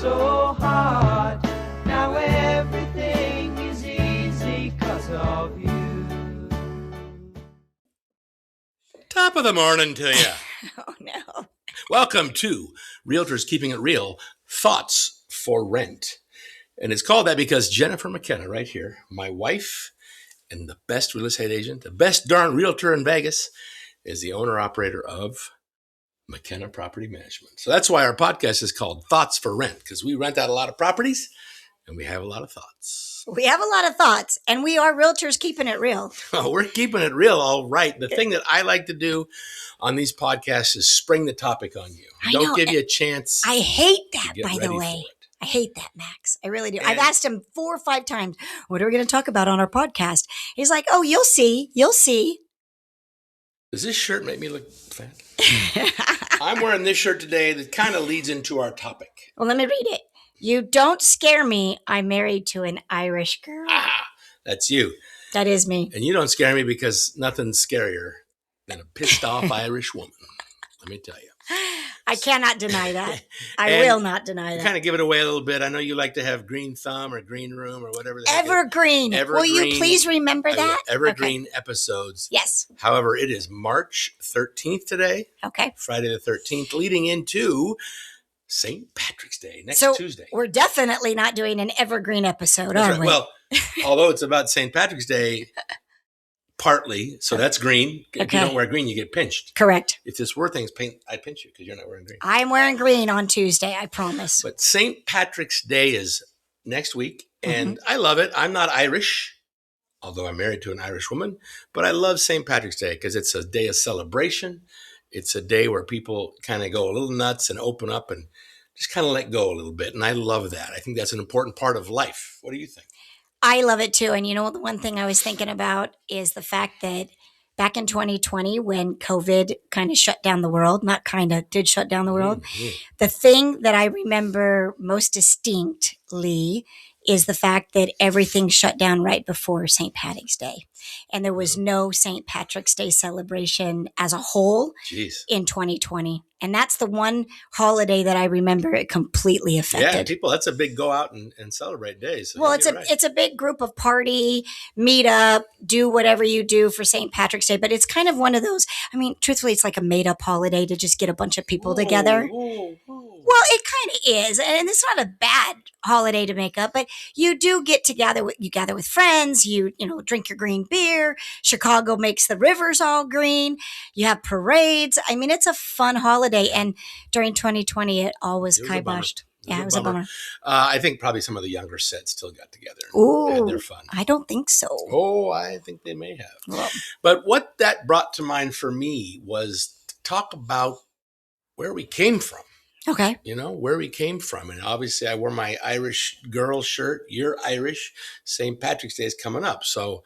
so hard. Now everything is easy 'cause of you. Top of the morning to you. Oh, no. Welcome to Realtors Keeping It Real, Thoughts for Rent. And it's called that because Jennifer McKenna right here, my wife and the best real estate agent, the best darn realtor in Vegas, is the owner-operator of McKenna Property Management. So that's why our podcast is called Thoughts for Rent, because we rent out a lot of properties and we have a lot of thoughts. We have a lot of thoughts, and we are realtors keeping it real. Oh, we're keeping it real, all right. The thing that I like to do on these podcasts is spring the topic on you. Don't give you a chance. I hate that, by the way. I hate that, Max. I really do. I've asked him 4 or 5 times, what are we going to talk about on our podcast? He's like, oh, you'll see. You'll see. Does this shirt make me look fat? I'm wearing this shirt today that kind of leads into our topic. Well, let me read it. You don't scare me. I'm married to an Irish girl. Ah, that's you. That is me. And you don't scare me because nothing's scarier than a pissed off Irish woman. Let me tell you. I cannot deny that. I will not deny that. Kind of give it away a little bit. I know you like to have green thumb or green room or whatever. Evergreen. Will you please remember that? Evergreen episodes. Yes. However, it is March 13th today. Okay. Friday the 13th, leading into St. Patrick's Day next Tuesday. We're definitely not doing an evergreen episode, are we? Well, although it's about St. Patrick's Day, partly, so that's green. Okay. If you don't wear green, you get pinched. Correct. If this were things, I'd pinch you because you're not wearing green. I'm wearing green on Tuesday, I promise. But St. Patrick's Day is next week, and I love it. I'm not Irish, although I'm married to an Irish woman, but I love St. Patrick's Day because it's a day of celebration. It's a day where people kind of go a little nuts and open up and just kind of let go a little bit, and I love that. I think that's an important part of life. What do you think? I love it too. And you know, the one thing I was thinking about is the fact that back in 2020, when COVID kind of shut down the world, not kind of did shut down the world, the thing that I remember most distinctly is the fact that everything shut down right before St. Patrick's Day. And there was no St. Patrick's Day celebration as a whole in 2020. And that's the one holiday that I remember it completely affected. Yeah, people, that's a big go out and celebrate day. So well, it's a big group of party, meet up, do whatever you do for St. Patrick's Day. But it's kind of one of those, I mean, truthfully, it's like a made up holiday to just get a bunch of people together. Well, it kind of is. And it's not a bad holiday to make up, but you do get together, you gather with friends, you drink your green beer. Chicago makes the rivers all green. You have parades. I mean, it's a fun holiday. And during 2020, it all was kiboshed. Yeah, it was a bummer. I think probably some of the younger sets still got together and had their fun. I don't think so. Oh, I think they may have. Well, but what that brought to mind for me was to talk about where we came from. Okay. Where we came from. And obviously I wore my Irish girl shirt. You're Irish. St. Patrick's Day is coming up. So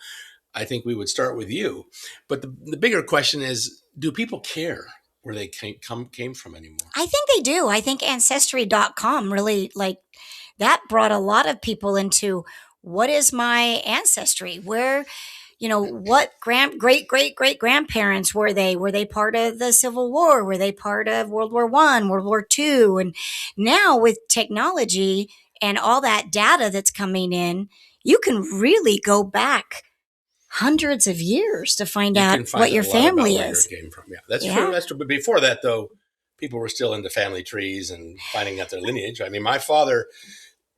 I think we would start with you. But the bigger question is, do people care where they came from anymore? I think they do. I think Ancestry.com really, that brought a lot of people into what is my ancestry? Where, what great grandparents were they? Were they part of the Civil War? Were they part of World War I, World War II? And now with technology and all that data that's coming in, you can really go back hundreds of years to find out what your family is. Where you came from. Yeah, that's true. That's true. But before that, though, people were still into family trees and finding out their lineage. I mean, my father,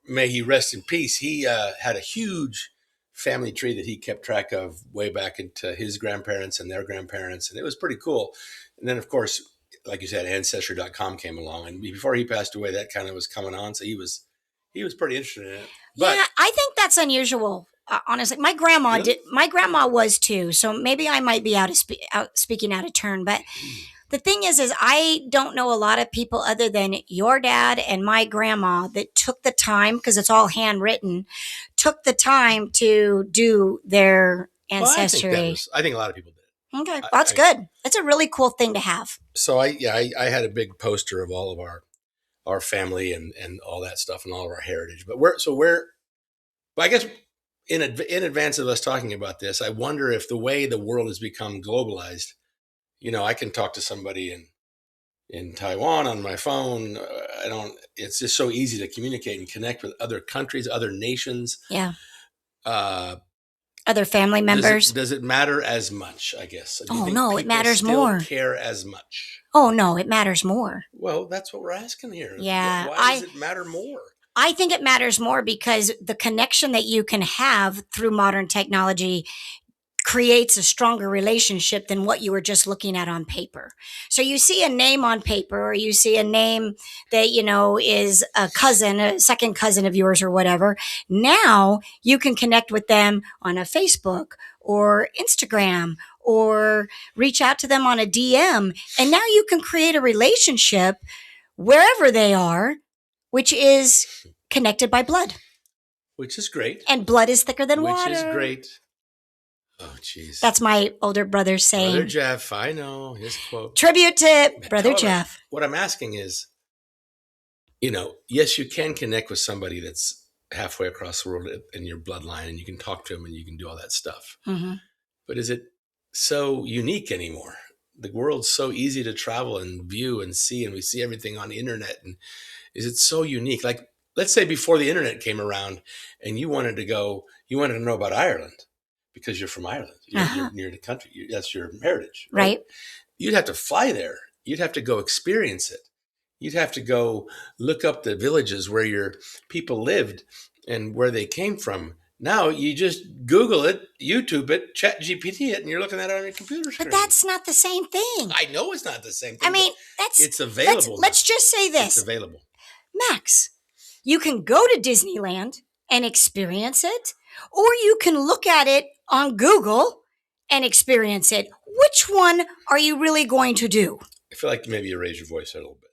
may he rest in peace, he had a huge family tree that he kept track of way back into his grandparents and their grandparents. And it was pretty cool. And then, of course, like you said, Ancestry.com came along. And before he passed away, that kind of was coming on. So he was pretty interested in it. But, yeah, I think that's unusual. Honestly, my grandma did. My grandma was too. So maybe I might be speaking out of turn. But the thing is I don't know a lot of people other than your dad and my grandma that took the time, because it's all handwritten, took the time to do their ancestry. Well, I think a lot of people did. Okay, well, that's good. It's a really cool thing to have. So I had a big poster of all of our family and all that stuff and all of our heritage. But I guess. In advance of us talking about this, I wonder if the way the world has become globalized, I can talk to somebody in in Taiwan on my phone. I don't. It's just so easy to communicate and connect with other countries, other nations. Yeah. Uh, Other family members. Does it matter as much? I guess. Do you Oh, think no, it people matters still more. care as much? Oh, no, it matters more. Well, that's what we're asking here. Yeah, Why does it matter more? I think it matters more because the connection that you can have through modern technology creates a stronger relationship than what you were just looking at on paper. So you see a name on paper, or you see a name that, you know, is a cousin, a second cousin of yours or whatever. Now you can connect with them on a Facebook or Instagram, or reach out to them on a DM. And now you can create a relationship wherever they are, which is connected by blood. Which is great. And blood is thicker than water. Which is great. Oh, jeez. That's my older brother's saying. Brother Jeff, I know his quote. Tribute to Brother Jeff. What I'm asking is, you know, yes, you can connect with somebody that's halfway across the world in your bloodline, and you can talk to them and you can do all that stuff. Mm-hmm. But is it so unique anymore? The world's so easy to travel and view and see, and we see everything on the internet. And is it so unique? Like, let's say before the internet came around and you wanted to know about Ireland because you're from Ireland. You're near the country. That's your heritage. Right. You'd have to fly there. You'd have to go experience it. You'd have to go look up the villages where your people lived and where they came from. Now you just Google it, YouTube it, Chat GPT it, and you're looking at it on your computer screen. But that's not the same thing. I know it's not the same thing. I mean, it's available. Let's just say this. It's available. Max, you can go to Disneyland and experience it, or you can look at it on Google and experience it. Which one are you really going to do? I feel like maybe you raise your voice a little bit.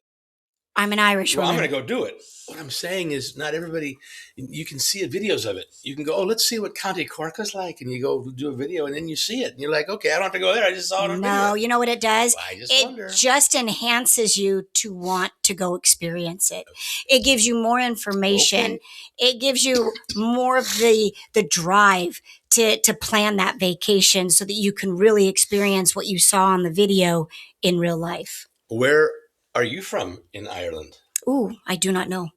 I'm an Irish woman. I'm going to go do it. What I'm saying is not everybody, you can see videos of it. You can go, let's see what County Cork is like. And you go do a video and then you see it. And you're like, okay, I don't have to go there. I just saw it on video. No, you know what it does? Well, I just wonder. It just enhances you to want to go experience it. It gives you more information. Okay. It gives you more of the drive to plan that vacation so that you can really experience what you saw on the video in real life. Where are you from in Ireland? Ooh, I do not know.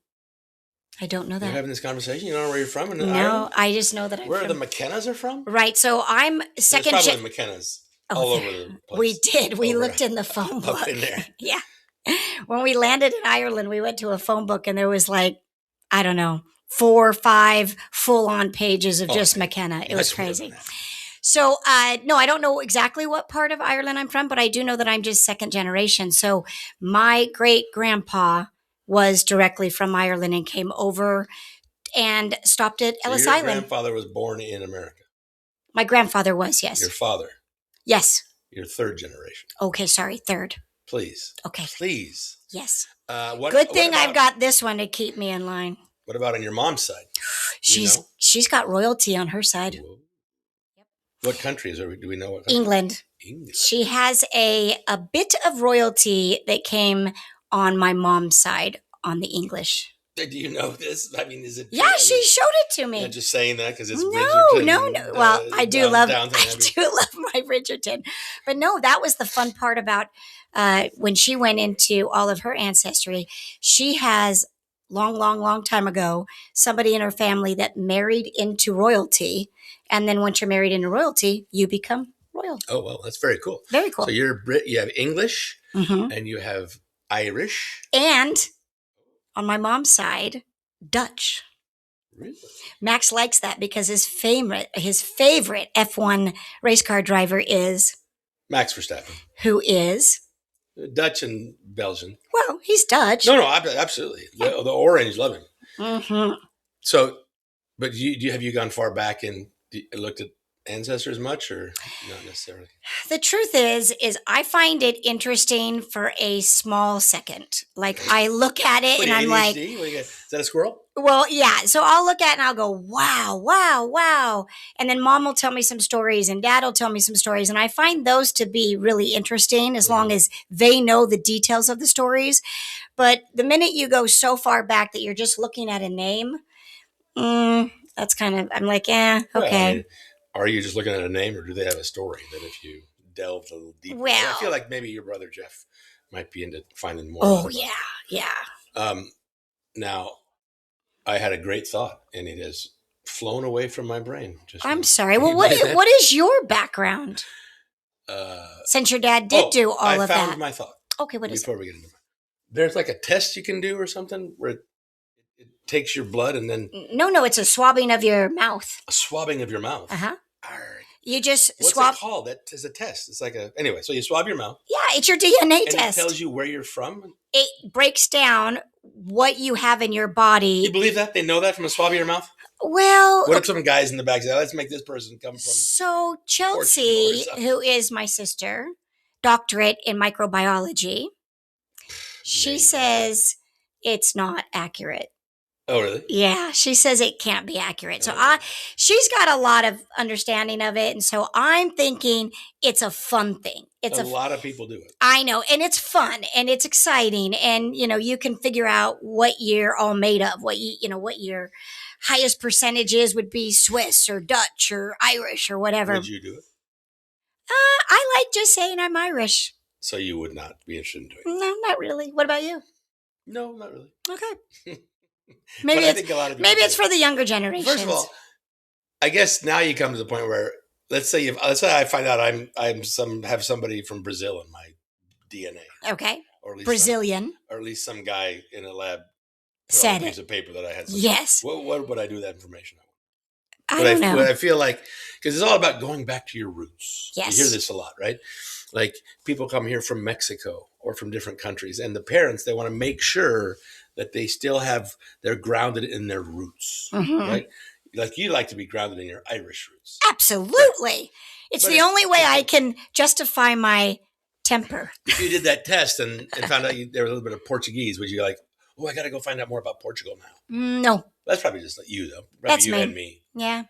I don't know that. You're having this conversation? You don't know where you're from in No, Ireland? I just know that I'm Where from. are the McKennas are from? Right, so I'm second... There's probably McKennas all over the place. We did. We looked in the phone book. Up in there. Yeah. When we landed in Ireland, we went to a phone book and there was like, I don't know, 4 or 5 full-on pages of just McKenna. It was crazy. So, no, I don't know exactly what part of Ireland I'm from, but I do know that I'm just second generation. So my great-grandpa was directly from Ireland and came over and stopped at Ellis your Island. grandfather was born in America? My grandfather was, yes. Your father? Yes. Your third generation? Okay, sorry, third. Please. Okay. Please. Yes. What thing about, I've got this one to keep me in line. What about on your mom's side? She's got royalty on her side. Whoa. What country is it? Do we know what country? England. She has a bit of royalty that came on my mom's side on the English. Do you know this? I mean, is it? Yeah, she showed it to me. Not just saying that because it's Bridgerton. No. Well, I do love my Bridgerton, but no, that was the fun part about when she went into all of her ancestry. She has long time ago somebody in her family that married into royalty, and then once you're married into royalty, you become royal. Oh well, that's very cool. Very cool. So you're Brit. You have English, mm-hmm. and you have Irish, and on my mom's side, Dutch. Really? Max likes that because his favorite F1 race car driver is Max Verstappen, who is Dutch and Belgian. Well, he's Dutch. No, absolutely. The orange love him. Mm-hmm. So, but have you gone far back and looked at ancestors much, or not necessarily? The truth is I find it interesting for a small second. Like I look at it and I'm like, is that a squirrel? Well, yeah. So I'll look at it and I'll go, wow. And then mom will tell me some stories and dad will tell me some stories. And I find those to be really interesting as long as they know the details of the stories. But the minute you go so far back that you're just looking at a name, that's kind of, I'm like, okay. Well, I mean, are you just looking at a name, or do they have a story that if you delve a little deeper? Well, I feel like maybe your brother Jeff might be into finding more. Oh, yeah. Now, I had a great thought, and it has flown away from my brain. I'm sorry. Well, what is your background? Since your dad did do all of that. I found my thought. Okay, what is it? Before we get into it. There's like a test you can do or something where it takes your blood and then... No, it's a swabbing of your mouth. A swabbing of your mouth? Uh-huh. Arr. You just What's swab... it called? That is a test. It's like a... Anyway, so you swab your mouth. Yeah, it's your DNA and test. It tells you where you're from? It breaks down what you have in your body. You believe that? They know that from a swab of your mouth? Well... What if some guys in the back say, let's make this person come from... So Chelsea, who is my sister, doctorate in microbiology, she says it's not accurate. Oh, really? Yeah, she says it can't be accurate. So she's got a lot of understanding of it. And so I'm thinking it's a fun thing. It's a lot of people do it. I know. And it's fun and it's exciting. And, you can figure out what you're all made of, what your highest percentages would be Swiss or Dutch or Irish or whatever. Would you do it? I like just saying I'm Irish. So you would not be interested in doing it? No, not really. What about you? No, not really. Okay. Maybe I think a lot of it's for the younger generation. First of all, I guess now you come to the point where let's say I find out have somebody from Brazil in my DNA. Okay. Or at least Brazilian. Or at least some guy in a lab said on a piece of paper that I had. Yes. What would I do with that information? I don't know. But I feel like, because it's all about going back to your roots. Yes. You hear this a lot, right? Like people come here from Mexico or from different countries, and the parents, they want to make sure that they still they're grounded in their roots, right? Like you like to be grounded in your Irish roots. Absolutely. It's the only way I can justify my temper. If you did that test and found out there was a little bit of Portuguese, would you like, I got to go find out more about Portugal now? No. That's probably just like you, though. Probably That's you me. And me. Yeah.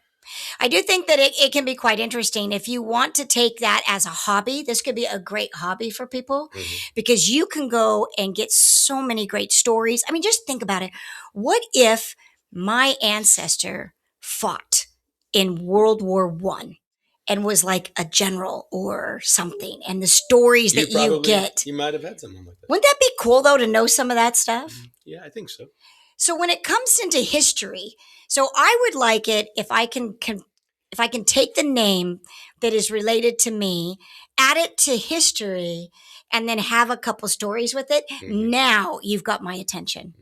I do think that it can be quite interesting. If you want to take that as a hobby, this could be a great hobby for people because you can go and get so many great stories. I mean, just think about it. What if my ancestor fought in World War I and was like a general or something, and the stories that you get? You might have had something like that. Wouldn't that be cool, though, to know some of that stuff? Yeah, I think so. So when it comes into history, so I would like it if I can take the name that is related to me, add it to history, and then have a couple stories with it. Now you've got my attention.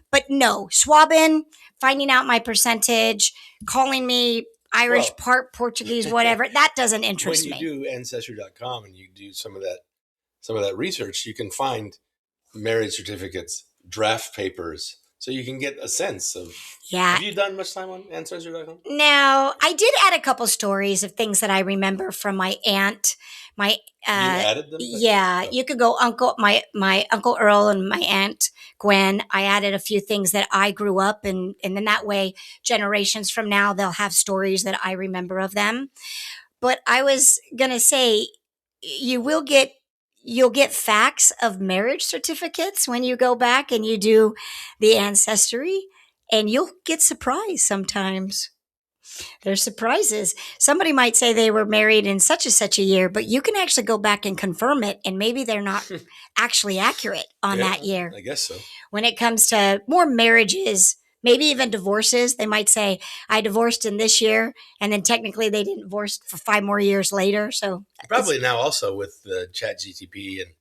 But no, swabbing, finding out my percentage, calling me Irish, part Portuguese, whatever, that doesn't interest me. When you do Ancestry.com and you do some of that research, you can find marriage certificates, draft papers, so you can get a sense of... Yeah. Have you done much time on Ancestry.com? No, I did add a couple stories of things that I remember from my aunt. You added them? Yeah, you could go my Uncle Earl and my Aunt Gwen. I added a few things that I grew up and then that way generations from now, they'll have stories that I remember of them. But I was going to say, you'll get facts of marriage certificates when you go back and you do the ancestry, and you'll get surprised sometimes. There's surprises. Somebody might say they were married in such and such a year, but you can actually go back and confirm it, and maybe they're not actually accurate on that year. I guess so. When it comes to more marriages, maybe even divorces, they might say, I divorced in this year, and then technically they didn't divorce for 5 more years later. So probably now also with the ChatGPT and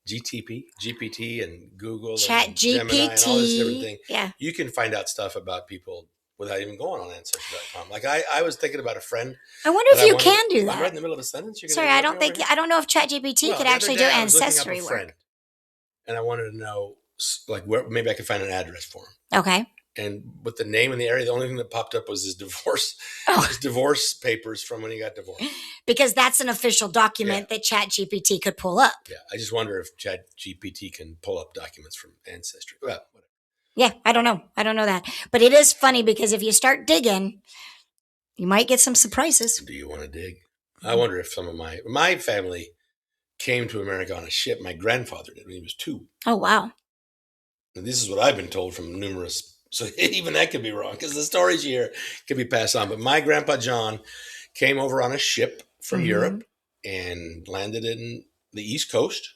GPT and Google and Gemini and all this different thing, you can find out stuff about people without even going on Ancestry.com. Like I was thinking about a friend. I wonder if you can do that. I'm right in the middle of a sentence. Sorry, I don't know if ChatGPT could actually do ancestry work. And I wanted to know, like, where maybe I could find an address for him. Okay. And with the name and the area, the only thing that popped up was his divorce papers from when he got divorced. Because that's an official document that ChatGPT could pull up. Yeah, I just wonder if ChatGPT can pull up documents from Ancestry. Well, whatever. Yeah, I don't know that. But it is funny because if you start digging, you might get some surprises. Do you want to dig? I wonder if some of my family came to America on a ship. My grandfather did when he was 2. Oh, wow. And this is what I've been told from numerous. So even that could be wrong because the stories you hear could be passed on. But my grandpa John came over on a ship from Europe and landed in the East Coast.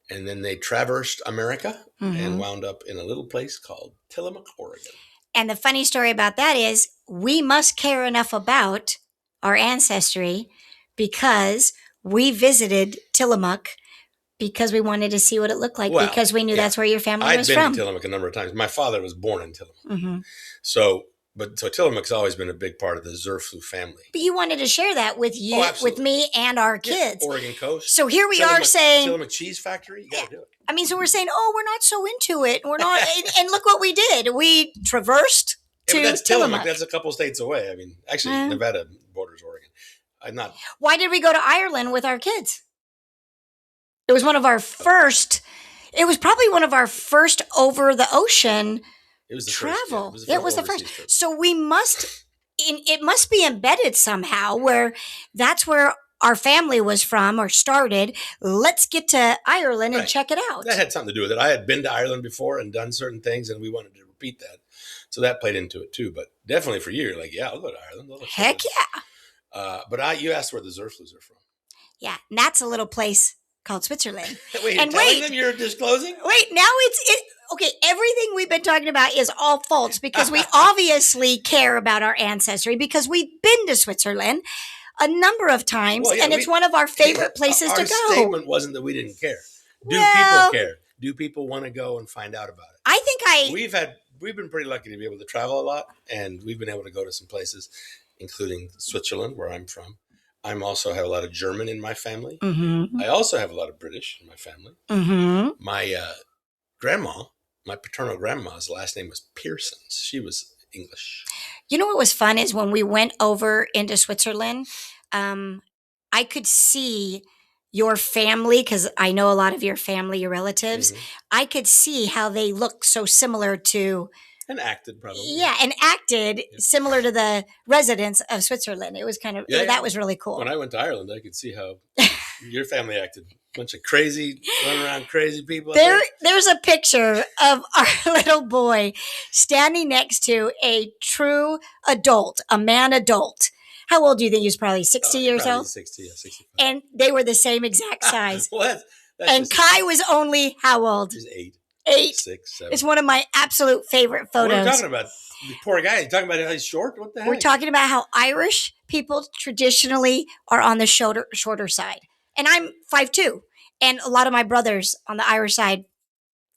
And then they traversed America Mm-hmm. and wound up in a little place called Tillamook, Oregon. And the funny story about that is we must care enough about our ancestry because we visited Tillamook because we wanted to see what it looked like Well, because we knew yeah. that's where your family I'd was been from. to Tillamook a number of times. My father was born in Tillamook. Mm-hmm. So Tillamook's always been a big part of the Zerflu family. But you wanted to share that with you, absolutely. with me and our kids. Oregon coast. So here we Tillamook, are saying, Tillamook Cheese Factory, you got to do it. I mean, so we're saying, oh, we're not so into it. We're not, and look what we did. We traversed to but that's Tillamook. That's a couple states away. I mean, actually, Nevada borders Oregon. I'm not. Why did we go to Ireland with our kids? It was one of our first. It was probably one of our first over the ocean travel. It was the first. Trip. So we must. It must be embedded somehow where that's where our family was from or started. Let's get to Ireland and check it out. That had something to do with it. I had been to Ireland before and done certain things, and we wanted to repeat that. So that played into it too. But definitely for you, you're like, yeah, I'll go to Ireland. Heck yeah. But you asked where the Zerflus are from. Yeah, and that's a little place called Switzerland. Wait, and telling them you're disclosing? Wait, now okay, everything we've been talking about is all false because we obviously care about our ancestry because we've been to Switzerland a number of times and it's one of our favorite places to go. Our statement wasn't that we didn't care. People care? Do people want to go and find out about it? I think we've been pretty lucky to be able to travel a lot, and we've been able to go to some places, including Switzerland, where I'm from. I also have a lot of German in my family. Mm-hmm. I also have a lot of British in my family. Mm-hmm. My grandma, my paternal grandma's last name was Pearsons. She was English. You know what was fun is when we went over into Switzerland, I could see your family, because I know a lot of your family, your relatives. Mm-hmm. I could see how they look so similar to... And acted probably. Yeah, and acted similar to the residents of Switzerland. It was kind of, that was really cool. When I went to Ireland, I could see how your family acted. Bunch of crazy, run around crazy people. There's a picture of our little boy standing next to a true adult, a man adult. How old do you think he was? Probably 60 years old? 60, yeah, 65. And they were the same exact size. What? And Kai was only how old? He's 8. 8. 6, 7. It's one of my absolute favorite photos. What are you talking about? The poor guy. You're talking about how he's short? What the heck? We're talking about how Irish people traditionally are on the shorter side. And I'm 5'2". And a lot of my brothers on the Irish side,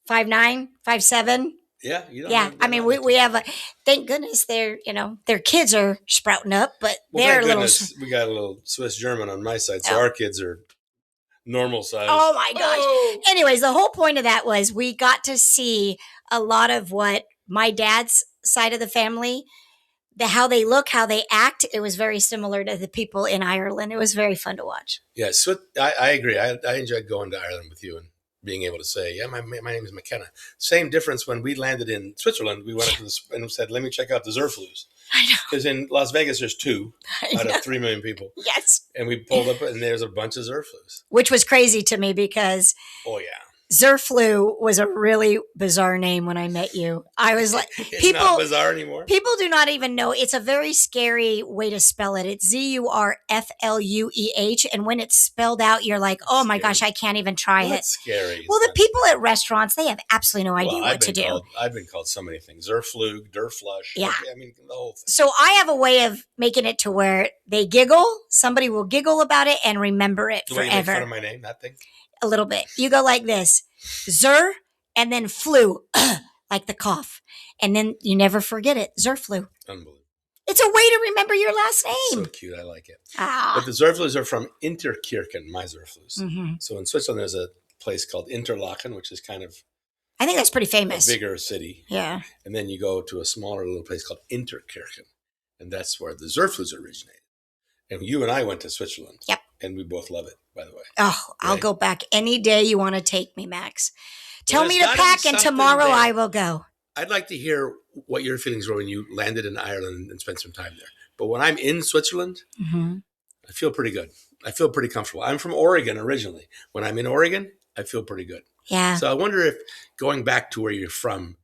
5'9", 5'7". Yeah. I mean, we have thank goodness their kids are sprouting up, but they're little. We got a little Swiss German on my side, so our kids are normal size. Oh my gosh. Oh. Anyways, the whole point of that was we got to see a lot of what my dad's side of the family, how they look, how they act. It was very similar to the people in Ireland. It was very fun to watch. Yeah, so I agree. I enjoyed going to Ireland with you and being able to say, yeah, my name is McKenna. Same difference when we landed in Switzerland. We went up to and said, let me check out the Zerflus. I know. Because in Las Vegas, there's 2 out of 3 million people. Yes. And we pulled up and there's a bunch of Zerflus. Which was crazy to me because... Oh, yeah. Zerflu was a really bizarre name when I met you. I was like, it's not bizarre anymore. People do not even know. It's a very scary way to spell it. It's Zurflueh. And when it's spelled out, you're like, oh my gosh, I can't even try it. That's scary. Well, the people at restaurants, they have absolutely no idea what to do. I've been called so many things. Zerflug, Durflush. Yeah. I mean, the whole thing. So I have a way of making it to where they giggle. Somebody will giggle about it and remember it forever. You make fun of my name, that thing? A little bit. You go like this, Zer, and then flu, like the cough. And then you never forget it, Zerflu. Unbelievable. It's a way to remember your last name. So cute. I like it. Ah. But the Zerflus are from Interkirchen, my Zerflus. Mm-hmm. So in Switzerland, there's a place called Interlaken, which is kind of... I think that's pretty famous. A bigger city. Yeah. And then you go to a smaller little place called Interkirchen. And that's where the Zerflus originated. And you and I went to Switzerland. Yep. And we both love it, by the way. Oh, I'll go back any day you want to take me, Max. Tell me to pack and tomorrow I will go. I'd like to hear what your feelings were when you landed in Ireland and spent some time there. But when I'm in Switzerland, I feel pretty good. I feel pretty comfortable. I'm from Oregon originally. When I'm in Oregon, I feel pretty good. Yeah. So I wonder if going back to where you're from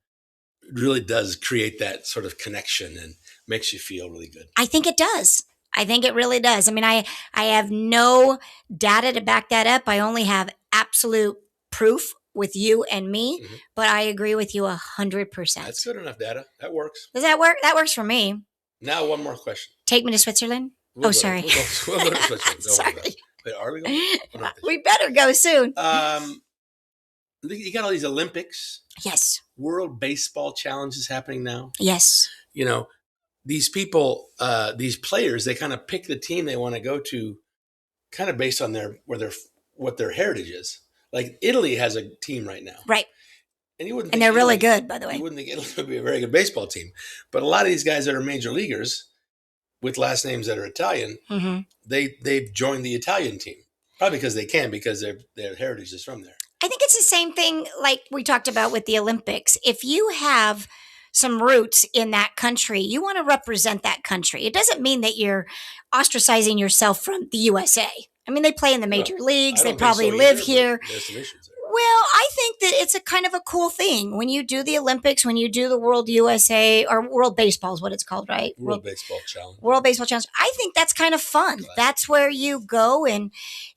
really does create that sort of connection and makes you feel really good. I think it does. I think it really does. I mean, I have no data to back that up. I only have absolute proof with you and me, Mhm. but I agree with you 100%. That's good enough data. That works. Does that work? That works for me. Now, one more question. Take me to Switzerland? We'll Oh, go to- sorry. We'll go to Switzerland. Don't worry about Sorry. it. Wait, are we going? Oh, not this We better go soon. You got all these Olympics, Yes. World Baseball Challenges happening now. Yes. You know, these people, these players, they kind of pick the team they want to go to, kind of based on what their heritage is. Like Italy has a team right now, Right. and you wouldn't, And think they're really Italy- good, by the way. You wouldn't think Italy would be a very good baseball team, but a lot of these guys that are major leaguers with last names that are Italian, Mm-hmm. they've joined the Italian team, probably because they can, because their heritage is from there. I think it's the same thing like we talked about with the Olympics. If you have some roots in that country, you want to represent that country. It doesn't mean that you're ostracizing yourself from the USA. I mean, they play in the major leagues. I They don't think probably so live either, but here. There's some issues there. Well, I think that it's a kind of a cool thing when you do the Olympics, when you do the World USA or World Baseball is what it's called, right? World Baseball Challenge. World Baseball Challenge. I think that's kind of fun. Classic. That's where you go. And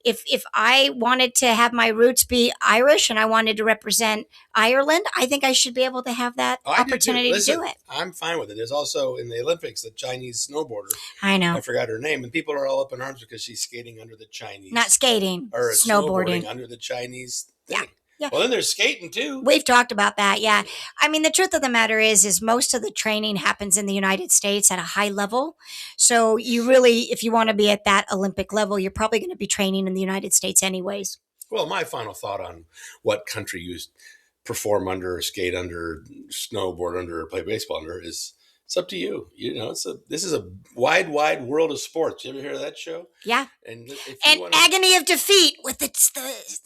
if I wanted to have my roots be Irish and I wanted to represent Ireland, I think I should be able to have that Oh, I do too. opportunity Listen, to do it. I'm fine with it. There's also in the Olympics the Chinese snowboarder. I know. I forgot her name, and people are all up in arms because she's skating under the Chinese. Not skating, or snowboarding. under the Chinese thing. Yeah, yeah. Well, then there's skating too. We've talked about that. Yeah. I mean, the truth of the matter is most of the training happens in the United States at a high level. So you really, if you want to be at that Olympic level, you're probably going to be training in the United States anyways. Well, my final thought on what country you perform under, skate under, snowboard under, or play baseball under is it's up to you. You know, this is a wide world of sports. You ever hear of that show? Yeah. And if you And wanna, Agony of Defeat with the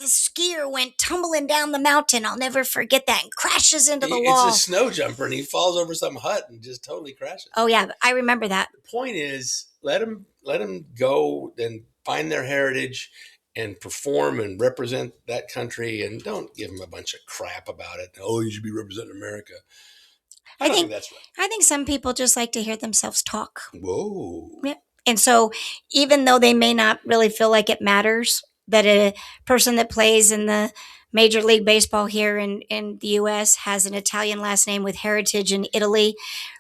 skier went tumbling down the mountain. I'll never forget that and crashes into the wall. it's a snow jumper, and he falls over some hut and just totally crashes. Oh yeah, I remember that. The point is, let them go and find their heritage and perform and represent that country, and don't give them a bunch of crap about it. Oh, you should be representing America. I don't think that's right. I think some people just like to hear themselves talk. Whoa. Yeah. And so even though they may not really feel like it matters that a person that plays in the Major League Baseball here in the U.S. has an Italian last name with heritage in Italy,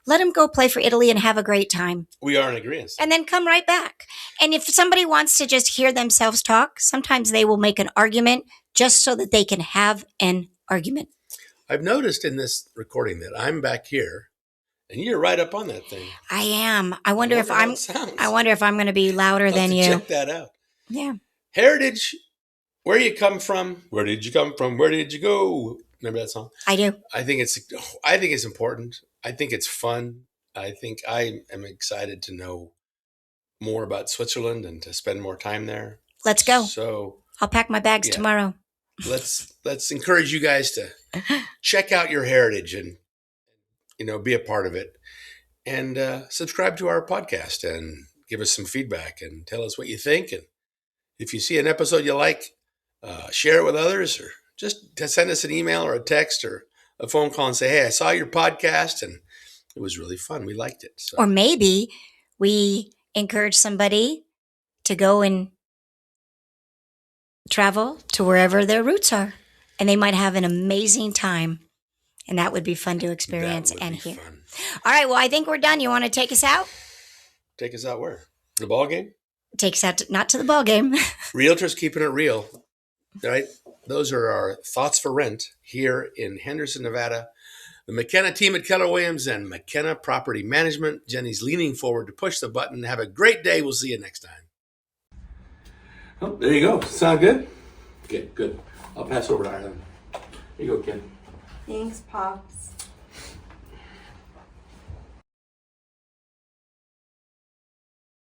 let them go play for Italy and have a great time. We are in agreement. And then come right back. And if somebody wants to just hear themselves talk, sometimes they will make an argument just so that they can have an argument. I've noticed in this recording that I'm back here, and you're right up on that thing. I am. I wonder if how I'm it sounds. I wonder if I'm going to be louder I'll have than to you. check that out. Yeah. Heritage, where you come from, where did you come from, where did you go? Remember that song? I do. I think it's important. I think it's fun. I think I am excited to know more about Switzerland and to spend more time there. Let's go. So I'll pack my bags Yeah. tomorrow. let's encourage you guys to check out your heritage and be a part of it, and subscribe to our podcast and give us some feedback and tell us what you think. And if you see an episode you like, share it with others, or just send us an email or a text or a phone call and say, hey, I saw your podcast and it was really fun. We liked it. So Or maybe we encourage somebody to go and travel to wherever their roots are, and they might have an amazing time. And that would be fun to experience that would and be hear. fun. All right. Well, I think we're done. You want to take us out? Take us out where? The ball game? Take us out, not to the ball game. Realtors keeping it real. Right? Those are our thoughts for rent here in Henderson, Nevada. The McKenna team at Keller Williams and McKenna Property Management. Jenny's leaning forward to push the button. Have a great day. We'll see you next time. Oh, there you go. Sound good? Okay, good. I'll pass over to Ireland. Here you go, Ken. Thanks, Pops.